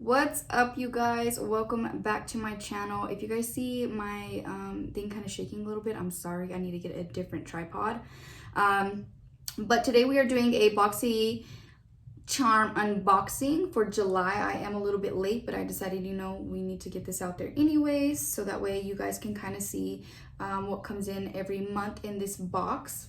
What's up, you guys? Welcome back to my channel. If you guys see my thing kind of shaking a little bit, I'm sorry. I need to get a different tripod. But today we are doing a BOXYCHARM unboxing for July. I am a little bit late, but I decided, we need to get this out there anyways, so that way you guys can kind of see what comes in every month in this box.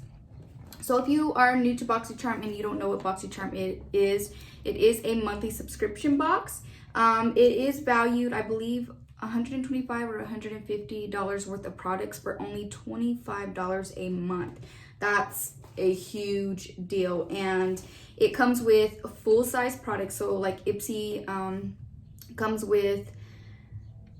So if you are new to BOXYCHARM and you don't know what BOXYCHARM it is a monthly subscription box. It is valued, I believe, $125 or $150 worth of products for only $25 a month. That's a huge deal, and it comes with full-size products. So like Ipsy comes with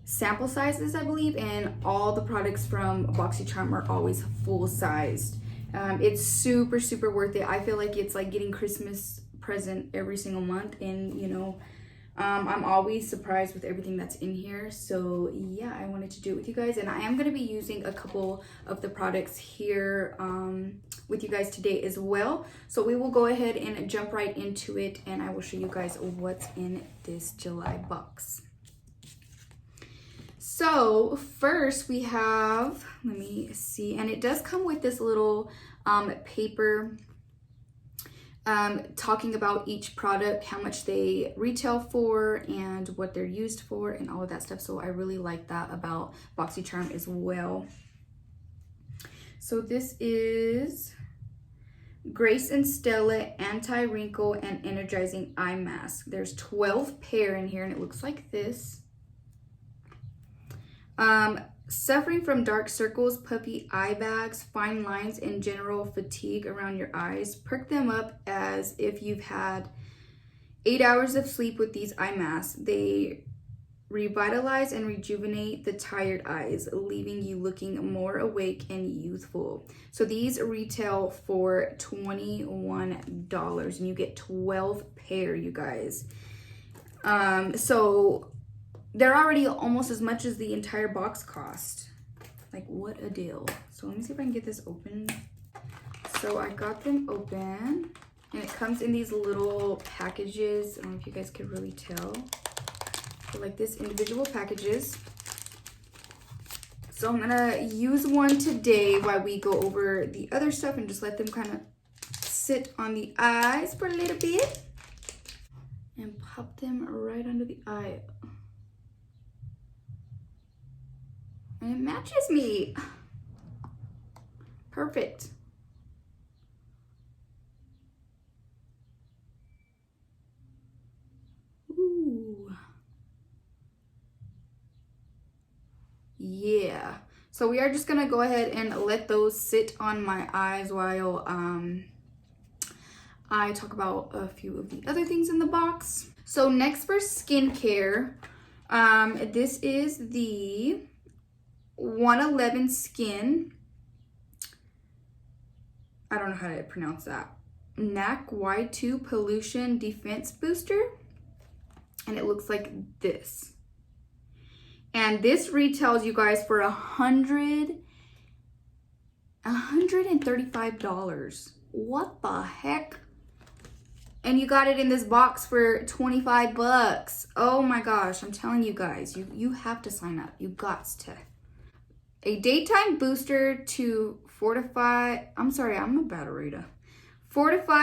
sample sizes, I believe, and all the products from BOXYCHARM are always full-sized. It's super worth it. I feel like it's like getting Christmas present every single month, and I'm always surprised with everything that's in here. So yeah, I wanted to do it with you guys, and I am going to be using a couple of the products here with you guys today as well. So we will go ahead and jump right into it, and I will show you guys what's in this July box. So first we have, let me see, and it does come with this little paper talking about each product, how much they retail for and what they're used for and all of that stuff. So I really like that about BOXYCHARM as well. So this is Grace and Stella Anti-Wrinkle and Energizing Eye Mask. There's 12 pair in here, and it looks like this. Suffering from dark circles, puffy eye bags, fine lines, and general fatigue around your eyes? Perk them up as if you've had 8 hours of sleep with these eye masks. They revitalize and rejuvenate the tired eyes, leaving you looking more awake and youthful. So these retail for $21, and you get 12 pair, you guys. So they're already almost as much as the entire box cost. Like, what a deal. So let me see if I can get this open. So I got them open, and it comes in these little packages. I don't know if you guys could really tell. They're like this, individual packages. So I'm gonna use one today while we go over the other stuff and just let them kind of sit on the eyes for a little bit. And pop them right under the eye. And it matches me. Perfect. Ooh. Yeah. So we are just gonna go ahead and let those sit on my eyes while I talk about a few of the other things in the box. So next for skincare, this is the 111 Skin. I don't know how to pronounce that. NAC Y2 Pollution Defense Booster. And it looks like this. And this retails, you guys, for $135. What the heck? And you got it in this box for 25 bucks. Oh my gosh, I'm telling you guys, you have to sign up. You got to. A daytime booster to fortify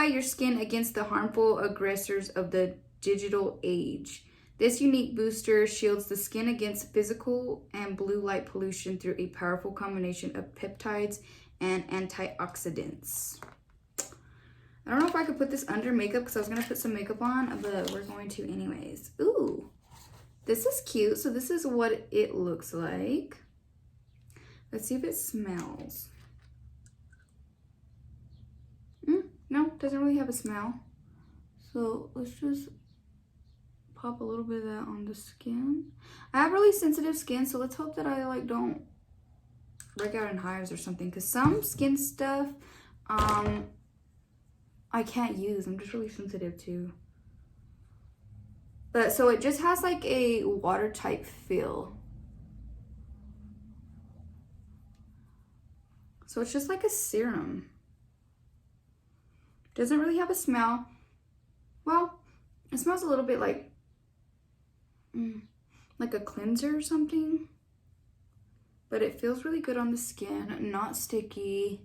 your skin against the harmful aggressors of the digital age. This unique booster shields the skin against physical and blue light pollution through a powerful combination of peptides and antioxidants. I don't know if I could put this under makeup because I was going to put some makeup on, but we're going to anyways. Ooh, this is cute. So this is what it looks like. Let's see if it smells. No, doesn't really have a smell. So let's just pop a little bit of that on the skin. I have really sensitive skin, so let's hope that I don't break out in hives or something, because some skin stuff I can't use. I'm just really sensitive to. But so it just has like a water type feel. So it's just like a serum. Doesn't really have a smell. Well, it smells a little bit like like a cleanser or something. But it feels really good on the skin, not sticky,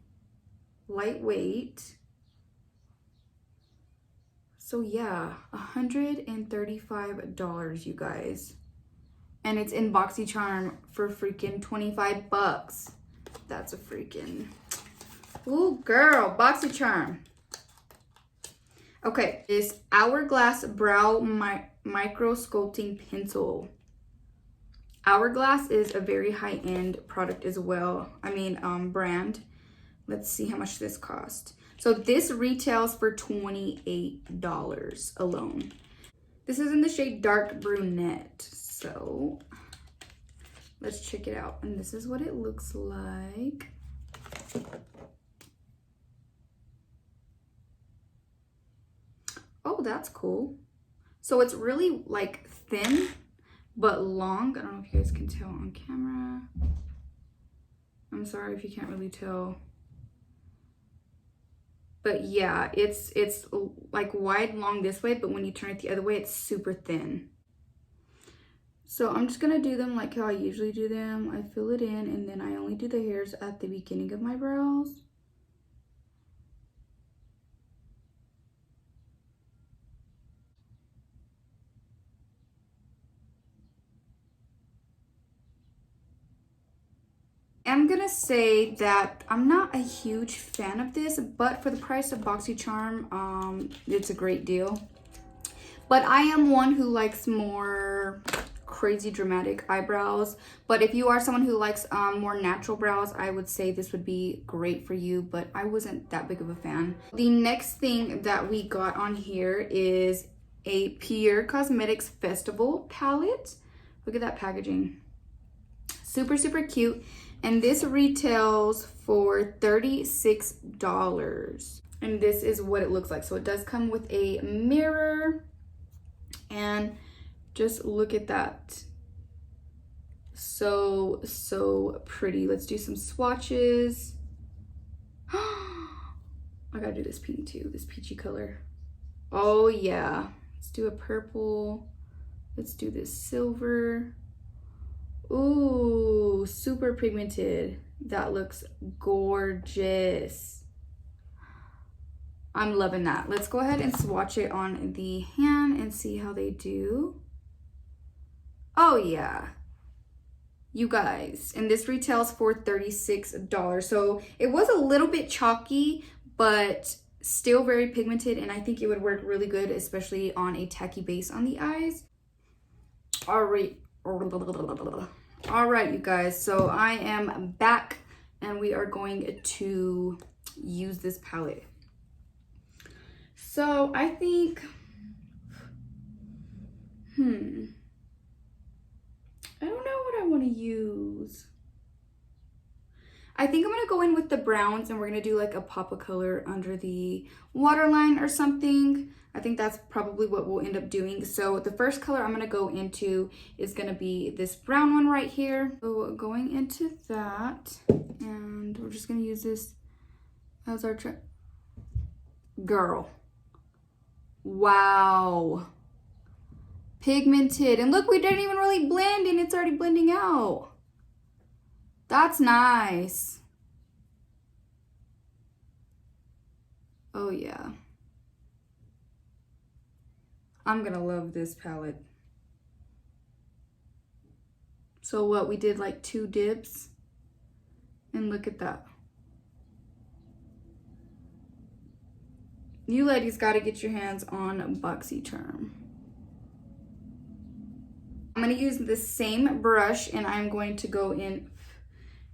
lightweight. So yeah, $135, you guys. And it's in BOXYCHARM for freaking 25 bucks. That's a freaking, ooh girl, BOXYCHARM. Okay, this Hourglass Brow Micro Sculpting Pencil. Hourglass is a very high-end product as well. I mean, brand. Let's see how much this cost. So this retails for $28 alone. This is in the shade Dark Brunette. So let's check it out. And this is what it looks like. Oh, that's cool. So it's really like thin but long. I don't know if you guys can tell on camera. I'm sorry if you can't really tell. But yeah, it's like wide long this way, but when you turn it the other way, it's super thin. So I'm just gonna do them like how I usually do them. I fill it in and then I only do the hairs at the beginning of my brows. I'm gonna say that I'm not a huge fan of this, but for the price of BOXYCHARM, it's a great deal. But I am one who likes more crazy dramatic eyebrows. But if you are someone who likes more natural brows, I would say this would be great for you, but I wasn't that big of a fan. The next thing that we got on here is a Pier Cosmetics Festival palette. Look at that packaging. Super, super cute. And this retails for $36. And this is what it looks like. So it does come with a mirror. And just look at that. So, so pretty. Let's do some swatches. I gotta do this pink too, this peachy color. Oh yeah. Let's do a purple. Let's do this silver. Ooh, super pigmented. That looks gorgeous. I'm loving that. Let's go ahead and swatch it on the hand and see how they do. Oh yeah. You guys, and this retails for $36. So it was a little bit chalky, but still very pigmented, and I think it would work really good, especially on a tacky base on the eyes. All right, you guys, so I am back and we are going to use this palette. So I think, I don't know what I want to use. I think I'm going to go in with the browns and we're going to do like a pop of color under the waterline or something. I think that's probably what we'll end up doing. So the first color I'm going to go into is going to be this brown one right here. So going into that, and we're just going to use this as our girl. Wow. Pigmented. And look, we didn't even really blend and it's already blending out. That's nice. Oh yeah. I'm gonna love this palette. So what, we did like 2 dips and look at that. You ladies gotta get your hands on BOXYCHARM. I'm gonna use the same brush and I'm going to go in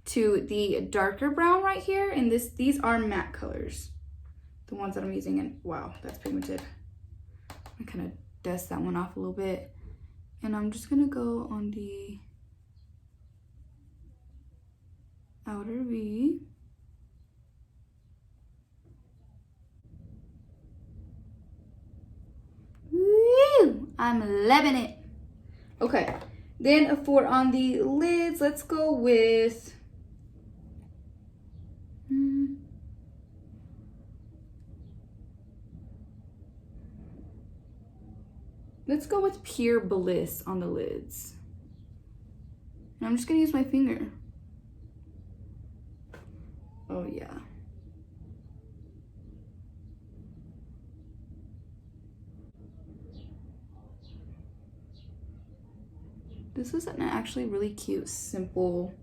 to the darker brown right here, and these are matte colors, the ones that I'm using, and wow, that's pigmented. I kind of dust that one off a little bit, and I'm just gonna go on the outer V. Woo! I'm loving it. Okay, then for on the lids, let's go with Let's go with Pure Bliss on the lids. And I'm just gonna use my finger. Oh yeah. This is an actually really cute, simple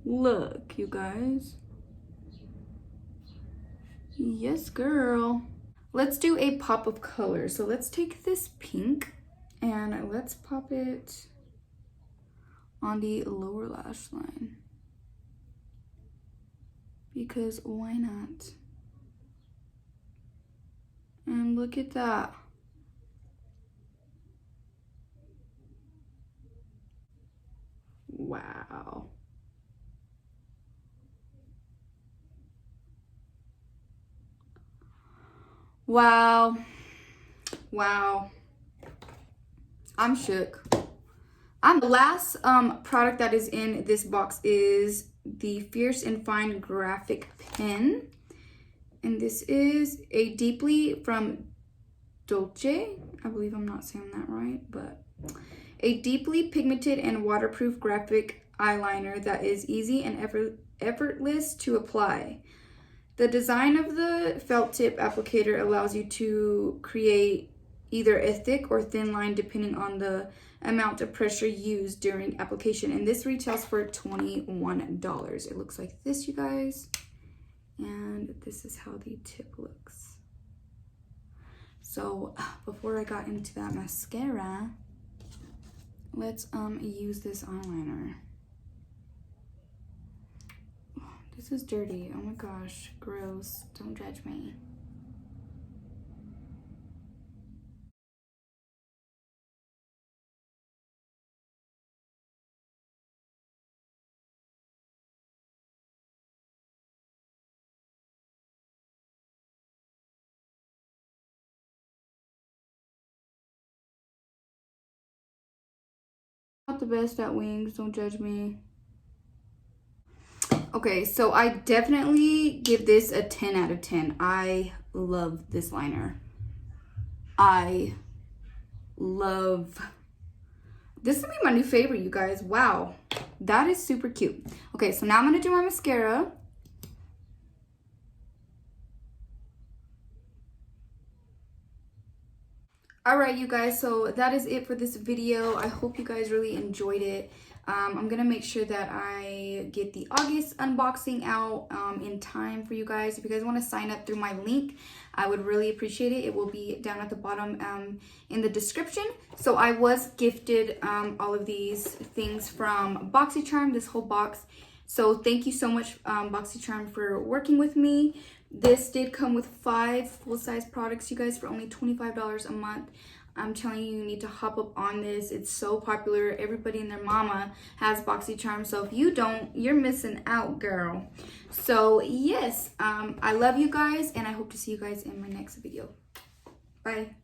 look, you guys. Yes, girl. Let's do a pop of color. So let's take this pink and let's pop it on the lower lash line. Because why not? And look at that. Wow. Wow. Wow. I'm shook. The last product that is in this box is the Fierce and Fine graphic pen. And this is a deeply from Dolce. I believe I'm not saying that right, but a deeply pigmented and waterproof graphic eyeliner that is easy and effortless to apply. The design of the felt tip applicator allows you to create either a thick or thin line depending on the amount of pressure used during application. And this retails for $21. It looks like this, you guys. And this is how the tip looks. So before I got into that mascara, let's use this eyeliner. This is dirty. Oh my gosh, gross. Don't judge me. Not the best at wings, don't judge me. Okay, so I definitely give this a 10 out of 10. I love this liner. I love, this is gonna be my new favorite, you guys. Wow, that is super cute. Okay, so now I'm gonna do my mascara. All right, you guys, so that is it for this video. I hope you guys really enjoyed it. I'm gonna make sure that I get the August unboxing out in time for you guys. If you guys want to sign up through my link, I would really appreciate it. It will be down at the bottom in the description. So I was gifted all of these things from BOXYCHARM, this whole box. So thank you so much, BOXYCHARM, for working with me. This did come with 5 full-size products, you guys, for only $25 a month. I'm telling you, you need to hop up on this. It's so popular. Everybody and their mama has BOXYCHARM. So if you don't, you're missing out, girl. So yes, I love you guys, and I hope to see you guys in my next video. Bye.